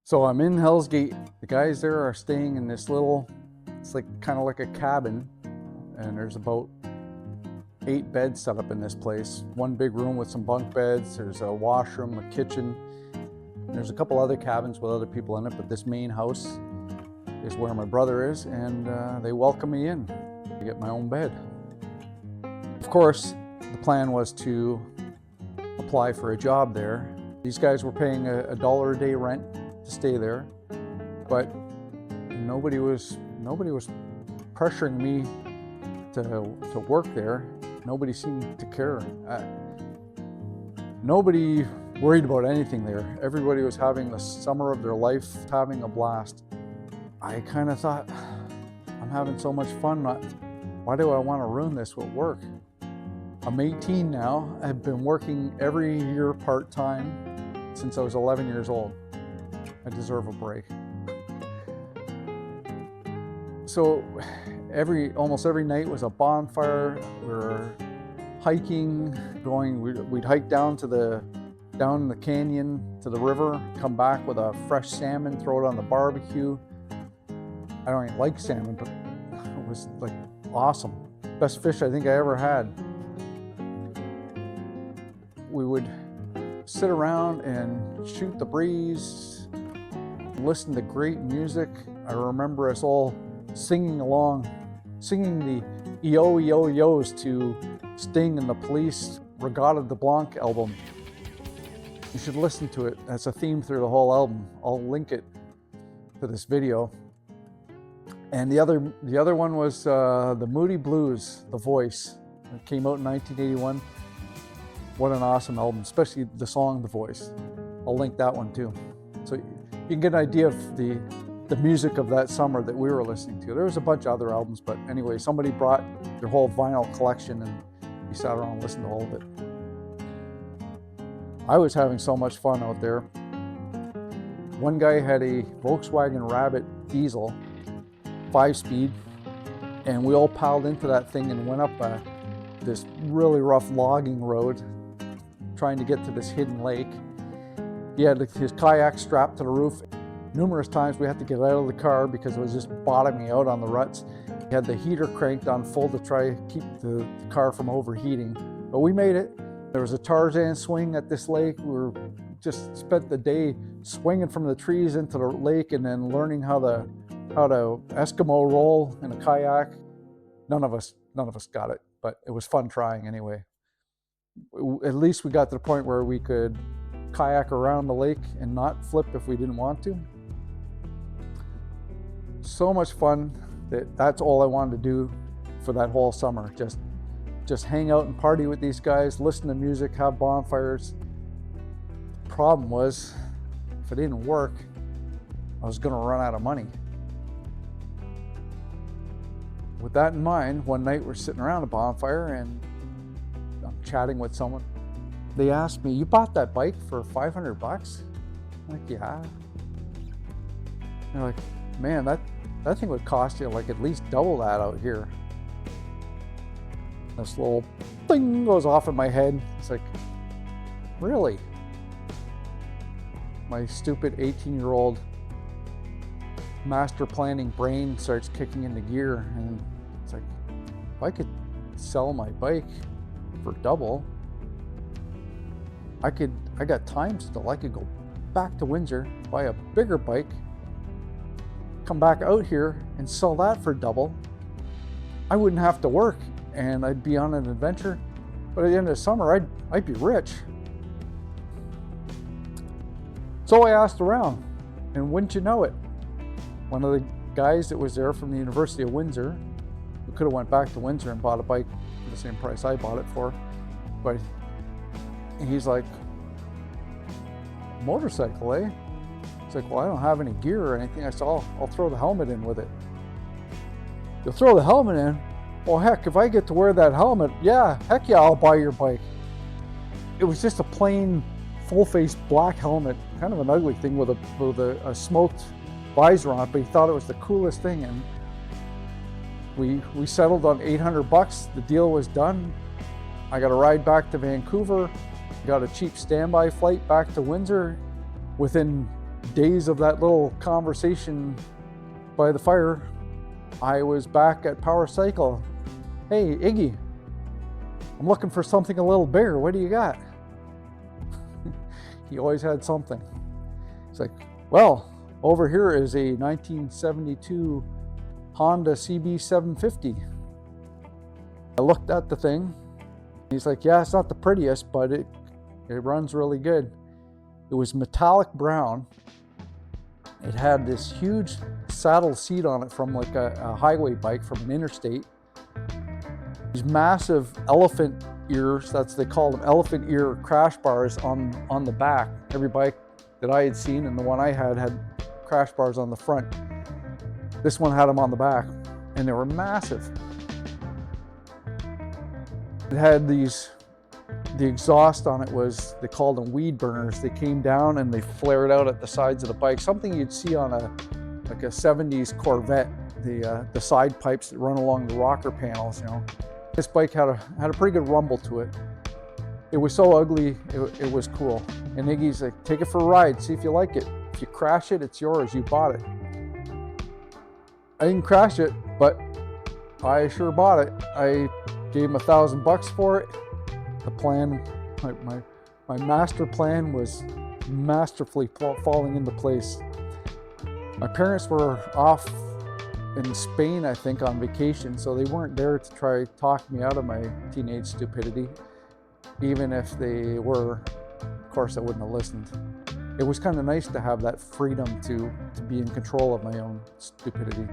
So I'm in Hell's Gate. The guys there are staying in this little, it's like kind of like a cabin, and there's about 8 beds set up in this place. One big room with some bunk beds. There's a washroom, a kitchen. There's a couple other cabins with other people in it, but this main house is where my brother is, and they welcome me in to get my own bed. Of course, the plan was to apply for a job there. These guys were paying $1 a day rent to stay there, but nobody was pressuring me to work there. Nobody seemed to care. Nobody worried about anything there. Everybody was having the summer of their life, having a blast. I kind of thought, I'm having so much fun. Why do I want to ruin this with work? I'm 18 now. I've been working every year part-time since I was 11 years old. I deserve a break. So almost every night was a bonfire. We were hiking, we'd hike down in the canyon to the river, come back with a fresh salmon, throw it on the barbecue. I don't even like salmon, but it was like awesome. Best fish I think I ever had. We would sit around and shoot the breeze, listen to great music. I remember us all singing along, singing the E-O-E-O-E-O's to Sting and the Police Regatta de Blanc album. You should listen to it. That's a theme through the whole album. I'll link it to this video. And the other one was the Moody Blues, The Voice. It came out in 1981. What an awesome album, especially the song The Voice. I'll link that one too. So you can get an idea of the music of that summer that we were listening to. There was a bunch of other albums, but anyway, somebody brought their whole vinyl collection and we sat around and listened to all of it. I was having so much fun out there. One guy had a Volkswagen Rabbit diesel, 5-speed, and we all piled into that thing and went up this really rough logging road trying to get to this hidden lake. He had his kayak strapped to the roof. Numerous times we had to get out of the car because it was just bottoming out on the ruts. He had the heater cranked on full to try to keep the car from overheating, but we made it. There was a Tarzan swing at this lake. We just spent the day swinging from the trees into the lake and then learning how to Eskimo roll in a kayak. None of us got it, but it was fun trying anyway. At least we got to the point where we could kayak around the lake and not flip if we didn't want to. So much fun that's all I wanted to do for that whole summer. Just hang out and party with these guys, listen to music, have bonfires. The problem was, if it didn't work, I was gonna run out of money. With that in mind, one night we're sitting around a bonfire and I'm chatting with someone. They asked me, "You bought that bike for $500? I'm like, yeah. They're like, "Man, that thing would cost you like at least double that out here." This little thing goes off in my head. It's like, really? My stupid 18-year-old master planning brain starts kicking into gear, and it's like, if I could sell my bike for double, I got time still. I could go back to Windsor, buy a bigger bike, come back out here and sell that for double. I wouldn't have to work and I'd be on an adventure, but at the end of the summer, I'd be rich. So I asked around, and wouldn't you know it, one of the guys that was there from the University of Windsor, who could have went back to Windsor and bought a bike for the same price I bought it for, but he's like, "Motorcycle, eh?" It's like, "Well, I don't have any gear or anything." I said, I'll throw the helmet in with it." "You'll throw the helmet in? Well, heck, if I get to wear that helmet, yeah, heck yeah, I'll buy your bike." It was just a plain full-face black helmet, kind of an ugly thing with a smoked visor on it, but he thought it was the coolest thing, and we settled on $800. The deal was done. I got a ride back to Vancouver, got a cheap standby flight back to Windsor. Within days of that little conversation by the fire, I was back at Power Cycle. Hey, Iggy, I'm looking for something a little bigger. What do you got? He always had something. He's like, well, over here is a 1972 Honda CB750. I looked at the thing. He's like, yeah, it's not the prettiest, but it runs really good. It was metallic brown. It had this huge saddle seat on it from like a highway bike from an interstate. These massive elephant ears, they call them elephant ear crash bars on the back. Every bike that I had seen and the one I had crash bars on the front. This one had them on the back, and they were massive. It had the exhaust on it was, they called them weed burners. They came down and they flared out at the sides of the bike. Something you'd see on a 70s Corvette, the side pipes that run along the rocker panels, you know. This bike had a pretty good rumble to it. It was so ugly, it was cool. And Iggy's like, take it for a ride, see if you like it. If you crash it, it's yours, you bought it. I didn't crash it, but I sure bought it. I gave him $1,000 for it. The plan, my master plan was masterfully falling into place. My parents were off in Spain, I think, on vacation, so they weren't there to try to talk me out of my teenage stupidity. Even if they were, of course I wouldn't have listened. It was kind of nice to have that freedom to be in control of my own stupidity.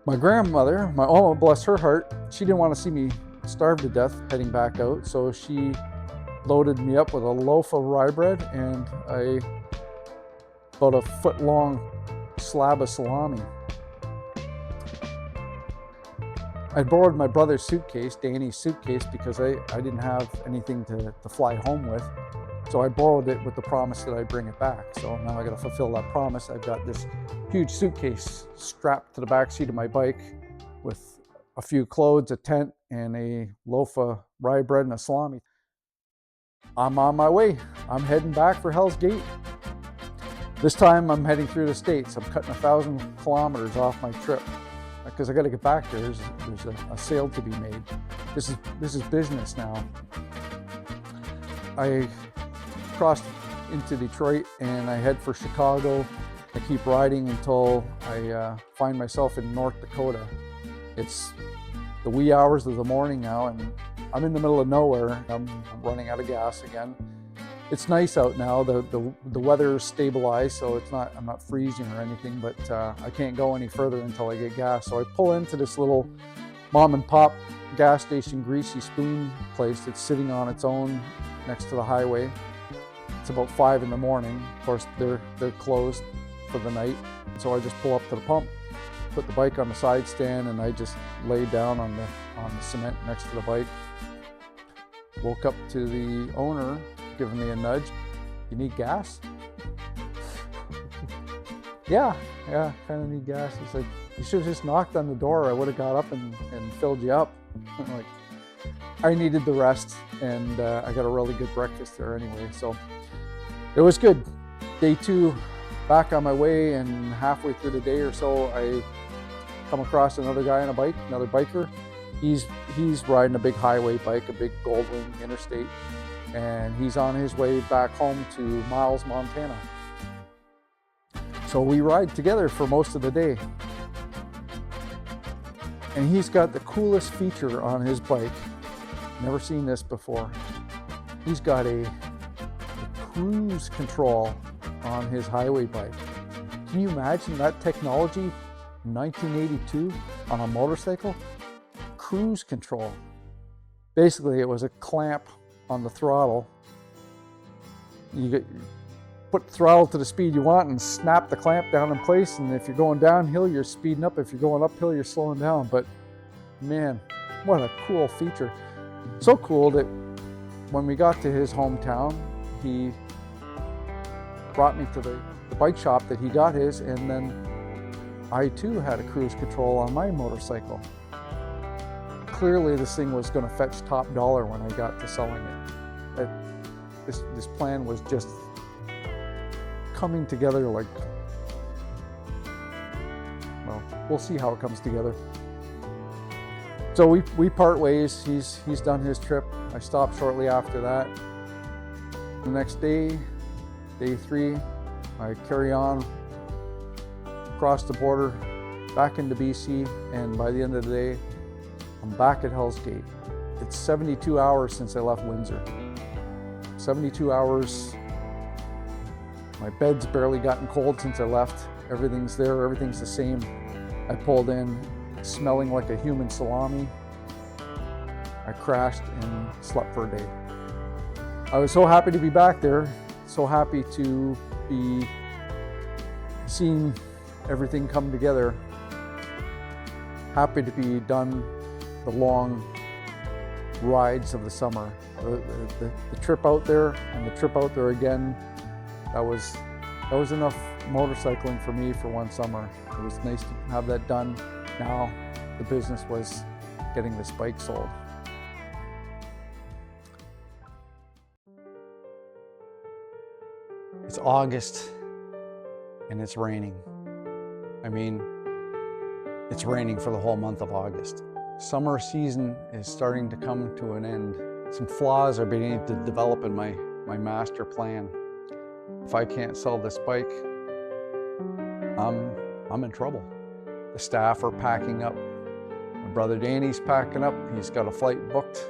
My grandmother, my Oma, bless her heart, she didn't want to see me starve to death heading back out, so she loaded me up with a loaf of rye bread and about a foot-long slab of salami. I borrowed my brother's suitcase, Danny's suitcase, because I didn't have anything to fly home with. So I borrowed it with the promise that I'd bring it back. So now I got to fulfill that promise. I've got this huge suitcase strapped to the back seat of my bike with a few clothes, a tent, and a loaf of rye bread and a salami. I'm on my way. I'm heading back for Hell's Gate. This time I'm heading through the States. I'm cutting 1,000 kilometers off my trip because I got to get back there. There's a sale to be made. This is business now. I crossed into Detroit and I head for Chicago. I keep riding until I find myself in North Dakota. It's the wee hours of the morning now and I'm in the middle of nowhere. I'm running out of gas again. It's nice out now. The weather is stabilized, so I'm not freezing or anything, but I can't go any further until I get gas. So I pull into this little mom and pop gas station, Greasy Spoon place that's sitting on its own next to the highway. It's about 5 in the morning. Of course, they're closed for the night. So I just pull up to the pump, put the bike on the side stand, and I just lay down on the cement next to the bike. Woke up to the owner giving me a nudge. You need gas? yeah, kind of need gas. He's like, you should have just knocked on the door. I would have got up and filled you up. I'm like, I needed the rest, and I got a really good breakfast there anyway. So it was good. Day 2, back on my way, and halfway through the day or so, I come across another guy on a bike, another biker. He's riding a big highway bike, a big Goldwing Interstate, and he's on his way back home to Miles, Montana. So we ride together for most of the day. And he's got the coolest feature on his bike. Never seen this before. He's got a cruise control on his highway bike. Can you imagine that technology in 1982 on a motorcycle? Cruise control. Basically, it was a clamp on the throttle. You put the throttle to the speed you want and snap the clamp down in place, and if you're going downhill, you're speeding up. If you're going uphill, you're slowing down. But man, what a cool feature. So cool that when we got to his hometown, he brought me to the bike shop that he got his, and then I too had a cruise control on my motorcycle. Clearly this thing was going to fetch top dollar when I got to selling it. This plan was just coming together like, well, we'll see how it comes together. So we part ways. He's done his trip. I stopped shortly after that. The next day, day 3, I carry on across the border back into BC, and by the end of the day, I'm back at Hell's Gate. It's 72 hours since I left Windsor. 72 hours. My bed's barely gotten cold since I left. Everything's there, everything's the same. I pulled in smelling like a human salami. I crashed and slept for a day. I was so happy to be back there, so happy to be seeing everything come together. Happy to be done the long rides of the summer. The trip out there and the trip out there again, that was enough motorcycling for me for one summer. It was nice to have that done. Now the business was getting this bike sold. It's August and it's raining. I mean, it's raining for the whole month of August. Summer season is starting to come to an end. Some flaws are beginning to develop in my master plan. If I can't sell this bike, I'm in trouble. The staff are packing up. My brother Danny's packing up. He's got a flight booked.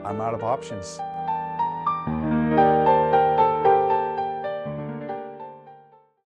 I'm out of options.